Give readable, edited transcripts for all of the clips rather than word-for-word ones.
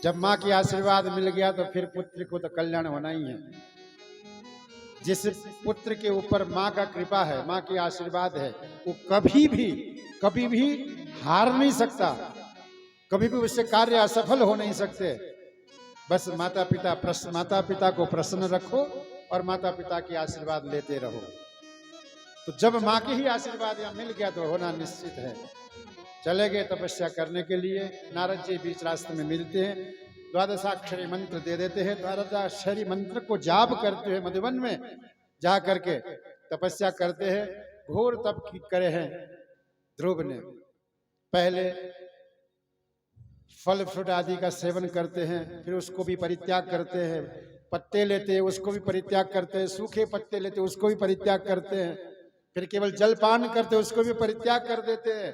जब माँ की आशीर्वाद मिल गया तो फिर पुत्र को तो कल्याण होना ही है। जिस पुत्र के ऊपर माँ का कृपा है, माँ की आशीर्वाद है, वो कभी भी हार नहीं सकता, कभी भी उससे कार्य असफल हो नहीं सकते। बस माता पिता को प्रसन्न रखो और माता पिता की आशीर्वाद लेते रहो। तो जब माँ के ही आशीर्वाद यहाँ मिल गया तो होना निश्चित है। चले गए तपस्या करने के लिए। नारद जी बीच रास्ते में मिलते हैं, द्वादशाक्षरी मंत्र दे देते हैं। द्वादशाक्षरी मंत्र को जाप करते हुए मधुवन में जा करके तपस्या करते हैं। घोर तप करे हैं ध्रुव ने। पहले फल फ्रूट आदि का सेवन करते हैं, फिर उसको भी परित्याग करते हैं। पत्ते लेते हैं, उसको भी परित्याग करते हैं। सूखे पत्ते लेते हैं, उसको भी परित्याग करते हैं। फिर केवल जलपान करते हैं, उसको भी परित्याग कर देते हैं।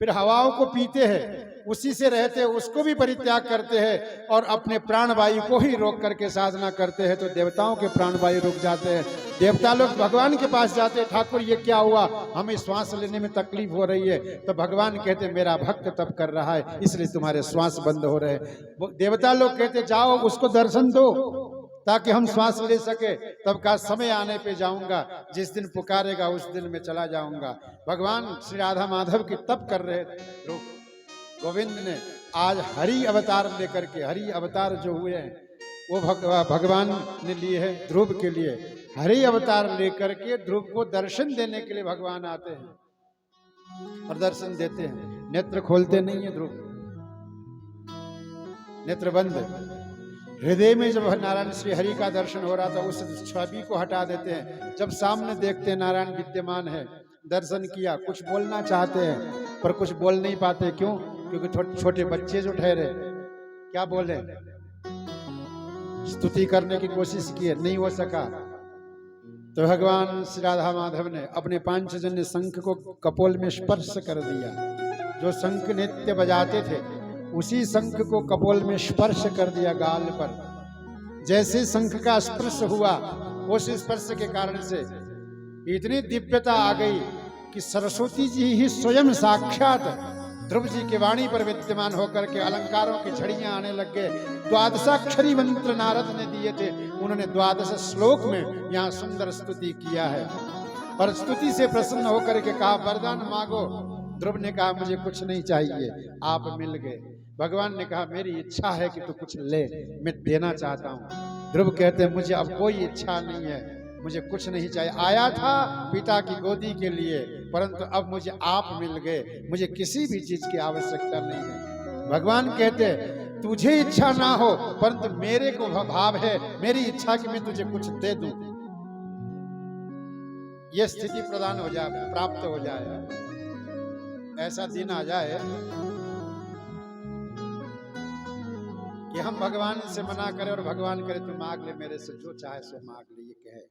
फिर हवाओं को पीते हैं, उसी से रहते हैं, उसको भी परित्याग करते हैं। और अपने प्राणवायु को ही रोक करके साधना करते हैं। तो देवताओं के प्राणवायु रुक जाते हैं। देवता लोग भगवान के पास जाते हैं, ठाकुर ये क्या हुआ, हमें श्वास लेने में तकलीफ हो रही है। तो भगवान कहते हैं मेरा भक्त तप कर रहा है, इसलिए तुम्हारे श्वास बंद हो रहे हैं। देवता लोग कहते जाओ उसको दर्शन दो ताकि हम श्वास ले सके। तब का समय आने पे जाऊंगा, जिस दिन पुकारेगा उस दिन में चला जाऊंगा। भगवान श्री राधा माधव की तप कर रहे थे। गोविंद ने आज हरि अवतार लेकर के, हरि अवतार जो हुए हैं वो भगवान ने लिए हैं ध्रुव के लिए। हरि अवतार लेकर के ध्रुव को दर्शन देने के लिए भगवान आते हैं और दर्शन देते हैं। नेत्र खोलते नहीं है ध्रुव, नेत्र बंद। हृदय में जब नारायण श्री हरि का दर्शन हो रहा था उस छवि को हटा देते हैं। जब सामने देखते हैं नारायण विद्यमान है, दर्शन किया, कुछ बोलना चाहते हैं पर कुछ बोल नहीं पाते। क्यों? क्योंकि छोटे बच्चे जो ठहरे, क्या बोले, स्तुति करने की कोशिश की, नहीं हो सका। तो भगवान श्री राधा माधव ने अपने पांचजन्य शंख को कपोल में स्पर्श कर दिया। जो शंख नित्य बजाते थे उसी शंख को कपोल में स्पर्श कर दिया गाल पर। जैसे शंख का स्पर्श हुआ, उस स्पर्श के कारण से इतनी दिव्यता आ गई कि सरस्वती जी ही स्वयं साक्षात ध्रुव जी के वाणी पर विद्यमान होकर के अलंकारों की झड़ियां आने लग गए। द्वादशाक्षरी मंत्र नारद ने दिए थे, उन्होंने 12 श्लोक में यहाँ सुंदर स्तुति किया है। और स्तुति से प्रसन्न होकर के कहा वरदान मांगो। ध्रुव ने कहा मुझे कुछ नहीं चाहिए, आप मिल गए। भगवान ने कहा मेरी इच्छा है कि तू कुछ ले, मैं देना चाहता हूँ। ध्रुव कहते हैं मुझे अब कोई इच्छा नहीं है, मुझे कुछ नहीं चाहिए। आया था पिता की गोदी के लिए, परंतु अब मुझे आप मिल गए, मुझे किसी भी चीज की आवश्यकता नहीं है। भगवान कहते हैं तुझे इच्छा ना हो परंतु मेरे को भाव है, मेरी इच्छा कि मैं तुझे कुछ दे दूं। यह स्थिति प्रदान हो जाए, प्राप्त हो जाए, ऐसा दिन आ जाए कि हम भगवान से मना करें और भगवान करे तू मांग ले मेरे से जो चाहे सो मांग ले, ये कहे।